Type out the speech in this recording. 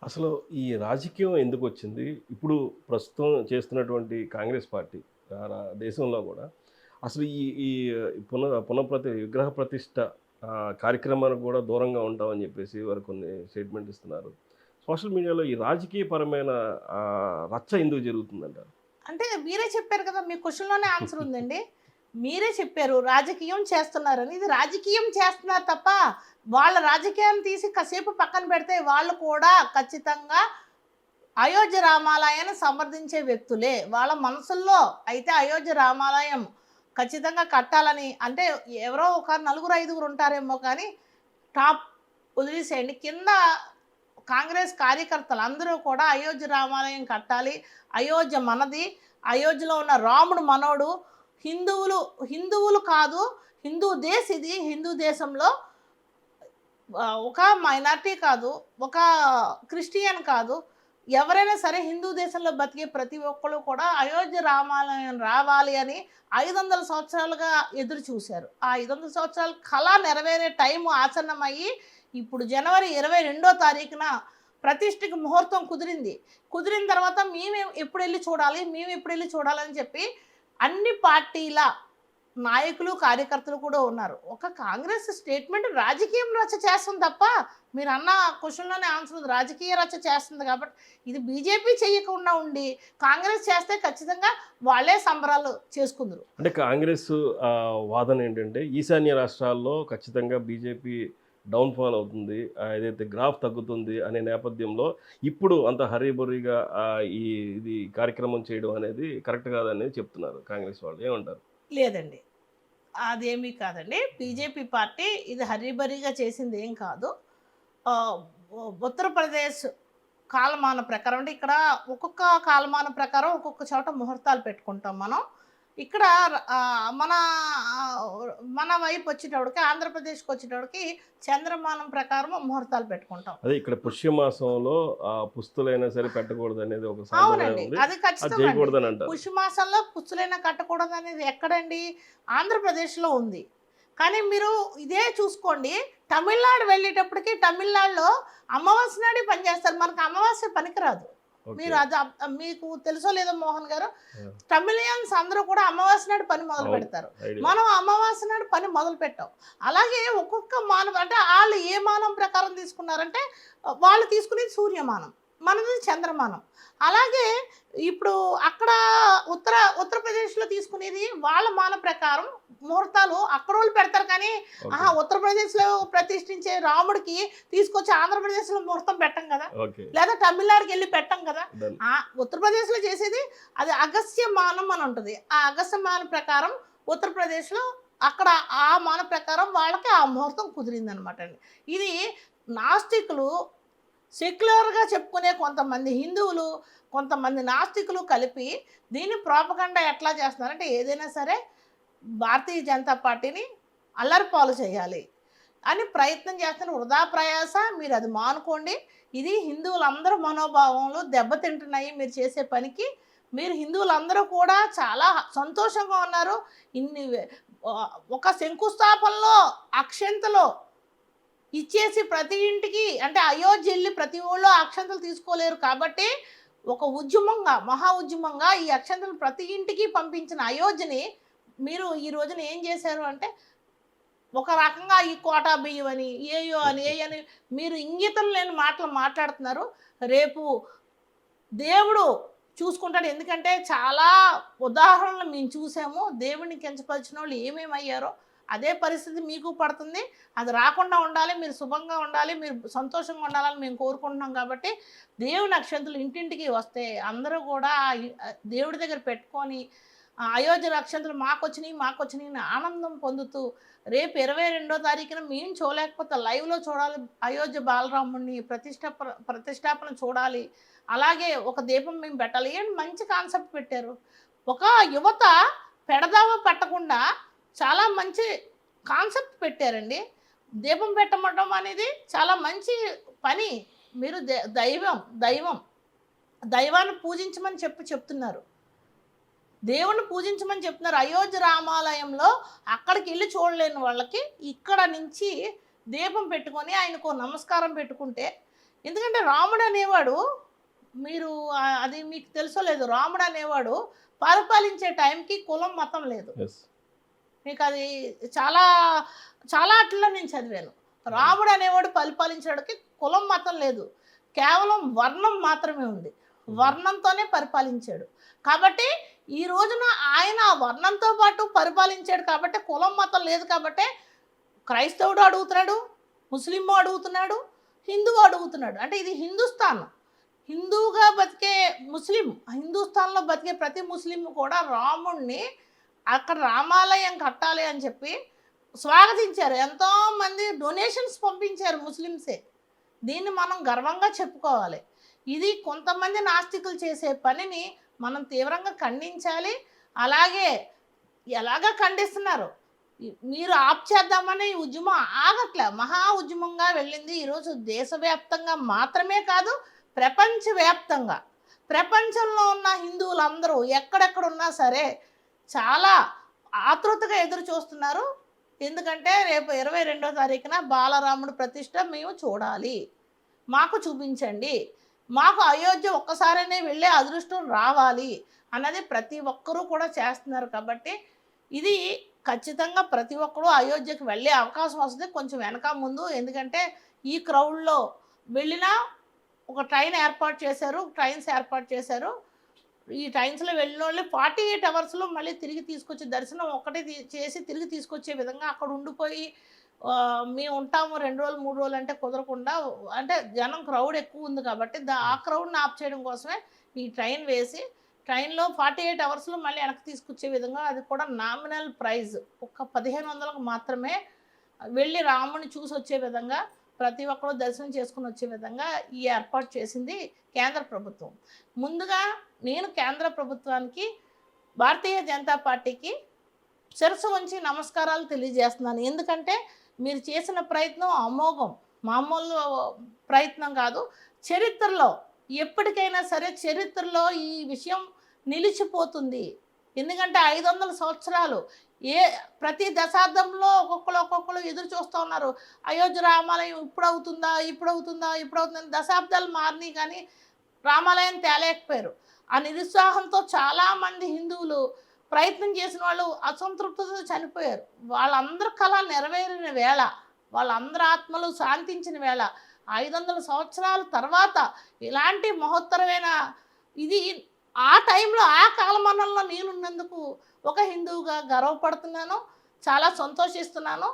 అసలు ఈ రాజకీయం ఎందుకొచ్చింది? ఇప్పుడు ప్రస్తుతం చేస్తున్నటువంటి కాంగ్రెస్ పార్టీ దేశంలో గూడా అసలు ఈ ఈ విగ్రహ ప్రతిష్ఠ కార్యక్రమానికి గూడా దూరంగా ఉంటామని జెప్పేసి వారు కొన్ని స్టేట్మెంట్ ఇస్తున్నారు. సోషల్ మీడియాలో ఈ రాజకీయపరమైన రచ్చ ఎందుకు జరుగుతుందంటారు? అంటే మీరే చెప్పారు కదా! మీ క్వెషన్‌లోనే ఆన్సర్ ఉందండి. మీరే చెప్పారు రాజకీయం చేస్తున్నారని. ఇది రాజకీయం చేస్తున్నారు తప్ప, వాళ్ళ రాజకీయాన్ని తీసి కాసేపు పక్కన పెడితే వాళ్ళు కూడా ఖచ్చితంగా అయోధ్య రామాలయాన్ని సమర్థించే వ్యక్తులే. వాళ్ళ మనసుల్లో అయితే అయోధ్య రామాలయం ఖచ్చితంగా కట్టాలని అంటే ఎవరో ఒక నలుగురు, ఐదుగురు ఉంటారేమో కానీ టాప్ వదిలేసేయండి. కింద కాంగ్రెస్ కార్యకర్తలు అందరూ కూడా అయోధ్య రామాలయం కట్టాలి. అయోధ్య మనది. అయోధ్యలో ఉన్న రాముడు మనోడు. హిందువులు హిందువులు కాదు. హిందూ దేశ్ ఇది. హిందూ దేశంలో ఒక మైనారిటీ కాదు. ఒక క్రిస్టియన్ కాదు. ఎవరైనా సరే హిందూ దేశంలో బతికే ప్రతి ఒక్కళ్ళు కూడా అయోధ్య రామాలయం రావాలి అని 500 సంవత్సరాలుగా ఎదురు చూశారు. ఆ 500 సంవత్సరాల కళ నెరవేరే టైము ఆసన్నమయ్యి ఇప్పుడు జనవరి 22వ తారీఖున ప్రతిష్ఠకి ముహూర్తం కుదిరింది. కుదిరిన తర్వాత మేము ఎప్పుడెళ్ళి చూడాలని చెప్పి అన్ని పార్టీల నాయకులు, కార్యకర్తలు కూడా ఉన్నారు. ఒక కాంగ్రెస్ స్టేట్మెంట్ రాజకీయం రచ్చ చేస్తుంది తప్ప, మీరన్న క్వెషన్‌లోనే ఆన్సర్ ఉంది. రాజకీయ రచ్చ చేస్తుంది కాబట్టి, ఇది బీజేపీ చేయకుండా ఉండి, కాంగ్రెస్ చేస్తే ఖచ్చితంగా వాళ్ళే సంబరాలు చేసుకుందురు. అంటే కాంగ్రెస్ వాదన ఏంటంటే ఈశాన్య రాష్ట్రాల్లో ఖచ్చితంగా బీజేపీ డౌన్‌ఫాల్ అవుతుంది. ఏదైతే గ్రాఫ్ తగ్గుతుంది అనే నేపథ్యంలో ఇప్పుడు అంత హరీబరీగా ఇది కార్యక్రమం చేయడం అనేది కరెక్ట్ కాదనేది చెప్తున్నారు కాంగ్రెస్ వాళ్ళు. ఏమంటారు? లేదండి. అదేమీ కాదండి. బీజేపీ పార్టీ ఇది హరీబరీగా చేసిందేం కాదు. ఆహ్, ఉత్తరప్రదేశ్ కాలమాన ప్రకారం అంటే ఇక్కడ ఒక్కొక్క కాలమానం ప్రకారం ఒక్కొక్క చోట ముహూర్తాలు పెట్టుకుంటాం మనం. ఇక్కడ మన మన వైపు వచ్చేటప్పటికి ఆంధ్రప్రదేశ్‌కొచ్చేటప్పటికి చంద్రమానం ప్రకారం ముహూర్తాలు పెట్టుకుంటాం. అదే ఇక్కడ పుష్యమాసంలో పుస్తులైనా సరే పెట్టకూడదనేది ఒక సాంప్రదాయం అవునండి. ఉంది. అది అది ఖచ్చితం అండి. చేయకూడదని అంటారు. పుష్యమాసంలో పుచ్చులైనా కట్టకూడదనేది ఎక్కడండి? ఆంధ్రప్రదేశ్‌లో ఉంది. కానీ మీరు ఇదే చూసుకోండి, తమిళనాడు వెళ్ళేటప్పటికి తమిళనాడులో అమావాస్య నాడే పని చేస్తారు. మనకు అమావాస్య పనికిరాదు. ఓకే. మీరు అది మీకు తెలుసో లేదో మోహన్ గారు, ఆ! తమిళియన్స్ అందరూ కూడా అమావాస్య నాడు పని మొదలు అవును. పెడతారు. ఐడియా. మనం అమావాస్య నాడు పని మొదలు పెట్టాం. అలాగే ఒక్కొక్క మానం అంటే ఆళ్ళు ఏ మానం ప్రకారం తీసుకున్నారంటే వాళ్ళు తీసుకునేది సూర్యమానం. మనది చంద్రమానం. అలాగే ఇప్పుడు అక్కడ ఉత్తరప్రదేశ్‌లో తీసుకునేది వాళ్ళ మానం ప్రకారం ముహూర్తాలు అక్కడోళ్ళు పెడతారు కానీ, ఓకే. ఉత్తరప్రదేశ్‌లో ప్రతిష్ఠించే రాముడికి తీసుకొచ్చి ఆంధ్రప్రదేశ్‌లో ముహూర్తం పెట్టం కదా! ఓకే. లేదా తమిళనాడుకెళ్ళి పెట్టం కదా! డన్. ఉత్తరప్రదేశ్‌లో చేసేది అది అగస్త్య మానం అని ఉంటది. ఆ అగస్త్య మానం ప్రకారం ఉత్తరప్రదేశ్‌లో అక్కడ ఆ మానం ప్రకారం వాళ్ళకి ఆ ముహూర్తం కుదిరిందనమాట అండి. ఇది నాస్తికులు సెక్యులర్‌గా చెప్పుకునే కొంతమంది హిందువులు, కొంతమంది నాస్తికులు కలిపి దీన్ని ప్రోపగండా ఎట్లా చేస్తున్నారంటే ఏదైనా సరే భారతీయ జనతా పార్టీని అల్లరిపాలు చేయాలి అని ప్రయత్నం చేస్తున్న వృధా ప్రయాస. మీరు అది మానుకోండి. ఇది హిందువులందరూ మనోభావాలు దెబ్బతింటున్నాయి మీరు చేసే పనికి. మీరు హిందువులందరూ కూడా చాలా సంతోషంగా ఉన్నారు. ఇన్ని ఒక శంకుస్థాపనలో అక్షింతలు ఇచ్చేసి ప్రతి ఇంటికి అంటే అయోధ్య ఎళ్ళి ప్రతి ఊళ్ళో అక్షంతలు తీసుకోలేరు కాబట్టి, ఒక ఉద్యమంగా, మహా ఉద్యమంగా ఈ అక్షంతలు ప్రతి ఇంటికి పంపించిన అయోధ్యని మీరు ఈ రోజున ఏం చేశారు అంటే, ఒక రకంగా ఈ కోటా బియ్యం అని, ఏయో అని, ఏయని మీరు ఇంగితం లేని మాటలు మాట్లాడుతున్నారు. రేపు దేవుడు చూసుకుంటాడు. ఎందుకంటే చాలా ఉదాహరణలు మేము చూసాము. దేవుడిని కించపరిచినోళ్ళు ఏమేమయ్యారో అదే పరిస్థితి మీకు పడుతుంది. అది రాకుండా ఉండాలి. మీరు శుభంగా ఉండాలి. మీరు సంతోషంగా ఉండాలని మేము కోరుకుంటున్నాం కాబట్టి, దేవుని అక్షంతలు ఇంటింటికి వస్తే అందరూ కూడా దేవుడి దగ్గర పెట్టుకొని అయోధ్య అక్షంతలు మాకొచ్చినియి అని ఆనందం పొందుతూ రేపు 22వ తారీఖున మేము చూడలేకపోతే లైవ్‌లో చూడాలి. అయోధ్య బాలరాముడిని ప్రతిష్టాపన చూడాలి. అలాగే ఒక దీపం మేము పెట్టాలి. ఏంటి మంచి కాన్సెప్ట్ పెట్టారు. ఒక యువత పెడదావా పెట్టకుండా చాలా మంచి కాన్సెప్ట్ పెట్టారండి. దీపం పెట్టమడం అనేది చాలా మంచి పని. మీరు దైవాన్ని పూజించమని చెప్తున్నారు. దేవుణ్ణి పూజించమని చెప్తున్నారు. అయోధ్య రామాలయంలో అక్కడికెళ్ళి చూడలేని వాళ్ళకి ఇక్కడ నుంచి దీపం పెట్టుకొని ఆయనకు నమస్కారం పెట్టుకుంటే ఎందుకంటే రాముడు అనేవాడు, మీరు అది మీకు తెలుసో లేదు, రాముడు అనేవాడు పరిపాలించే టైంకి కులం మతం లేదు. ఎస్. మీకు అది చాలా చాలా అట్లా నేను చదివాను. రాముడు అనేవాడు పరిపాలించడానికి కులం మతం లేదు, కేవలం వర్ణం మాత్రమే ఉంది. వర్ణంతోనే పరిపాలించాడు. కాబట్టి ఈ రోజున ఆయన ఆ వర్ణంతో పాటు పరిపాలించాడు కాబట్టి కులం మతం లేదు కాబట్టి క్రైస్తవుడు అడుగుతున్నాడు, ముస్లిం అడుగుతున్నాడు, హిందువు అడుగుతున్నాడు. అంటే ఇది హిందుస్థాన్. హిందువుగా బతికే ముస్లిం, హిందుస్థాన్లో బతికే ప్రతి ముస్లిం కూడా రాముణ్ణి అక్కడ రామాలయం కట్టాలి అని చెప్పి స్వాగతించారు. ఎంతోమంది డొనేషన్స్ పంపించారు ముస్లిమ్సే. దీన్ని మనం గర్వంగా చెప్పుకోవాలి. ఇది కొంతమంది నాస్తికులు చేసే పనిని మనం తీవ్రంగా ఖండించాలి. అలాగే ఎలాగ ఖండిస్తున్నారు, మీరు ఆప్ చేద్దామని ఈ ఉద్యమం ఆగట్లే, మహా ఉద్యమంగా వెళ్ళింది. ఈరోజు దేశవ్యాప్తంగా మాత్రమే కాదు, ప్రపంచవ్యాప్తంగా ప్రపంచంలో ఉన్న హిందువులందరూ ఎక్కడెక్కడున్నా సరే చాలా ఆతృతగా ఎదురు చూస్తున్నారు. ఎందుకంటే రేపు 22వ తారీఖున బాలరాముడు ప్రతిష్ట మేము చూడాలి, మాకు చూపించండి, మాకు అయోధ్య ఒక్కసారైనా వెళ్ళే అదృష్టం రావాలి అన్నది ప్రతి ఒక్కరూ కూడా చేస్తున్నారు. కాబట్టి ఇది ఖచ్చితంగా ప్రతి ఒక్కరూ అయోధ్యకు వెళ్ళే అవకాశం వస్తుంది, కొంచెం వెనక ముందు. ఎందుకంటే ఈ క్రౌడ్లో వెళ్ళినా ఒక ట్రైన్స్ ఏర్పాటు చేశారు. ఈ ట్రైన్స్లో వెళ్ళిన వాళ్ళు 48 అవర్స్లో మళ్ళీ తిరిగి తీసుకొచ్చి దర్శనం ఒక్కటే చేసి తిరిగి తీసుకొచ్చే విధంగా అక్కడ ఉండిపోయి మేము ఉంటాము 2 రోజులు 3 రోజులు అంటే కుదరకుండా, అంటే జనం క్రౌడ్ ఎక్కువ ఉంది కాబట్టి ఆ క్రౌడ్ని ఆప్ చేయడం కోసమే ఈ ట్రైన్ వేసి ట్రైన్లో 48 అవర్స్లో మళ్ళీ వెనక్కి తీసుకొచ్చే విధంగా, అది కూడా నామినల్ ప్రైజ్ ఒక 1500కు మాత్రమే వెళ్ళి రాముని చూసి వచ్చే విధంగా, ప్రతి ఒక్కరూ దర్శనం చేసుకుని వచ్చే విధంగా ఈ ఏర్పాటు చేసింది కేంద్ర ప్రభుత్వం. ముందుగా నేను కేంద్ర ప్రభుత్వానికి, భారతీయ జనతా పార్టీకి శిరస్సు వంచి నమస్కారాలు తెలియజేస్తున్నాను. ఎందుకంటే మీరు చేసిన ప్రయత్నం అమోఘం, మామూలు ప్రయత్నం కాదు. చరిత్రలో ఎప్పటికైనా సరే చరిత్రలో ఈ విషయం నిలిచిపోతుంది. ఎందుకంటే 500 సంవత్సరాలు ప్రతి దశాబ్దంలో ఒక్కొక్కరు ఎదురు చూస్తూ ఉన్నారు. అయోధ్య రామాలయం ఇప్పుడు అవుతుందా దశాబ్దాలు మారినాయి కానీ రామాలయం తేలేకపోయారు. ఆ నిరుత్సాహంతో చాలామంది హిందువులు ప్రయత్నం చేసిన వాళ్ళు అసంతృప్తితో చనిపోయారు. వాళ్ళందరి కళ నెరవేరిన వేళ, వాళ్ళందరి ఆత్మలు శాంతించిన వేళ, 500 సంవత్సరాల తర్వాత ఇలాంటి మహోత్తరమైన ఇది ఆ టైంలో ఆ కాలమానంలో నేనున్నందుకు ఒక హిందువుగా గర్వపడుతున్నాను, చాలా సంతోషిస్తున్నాను.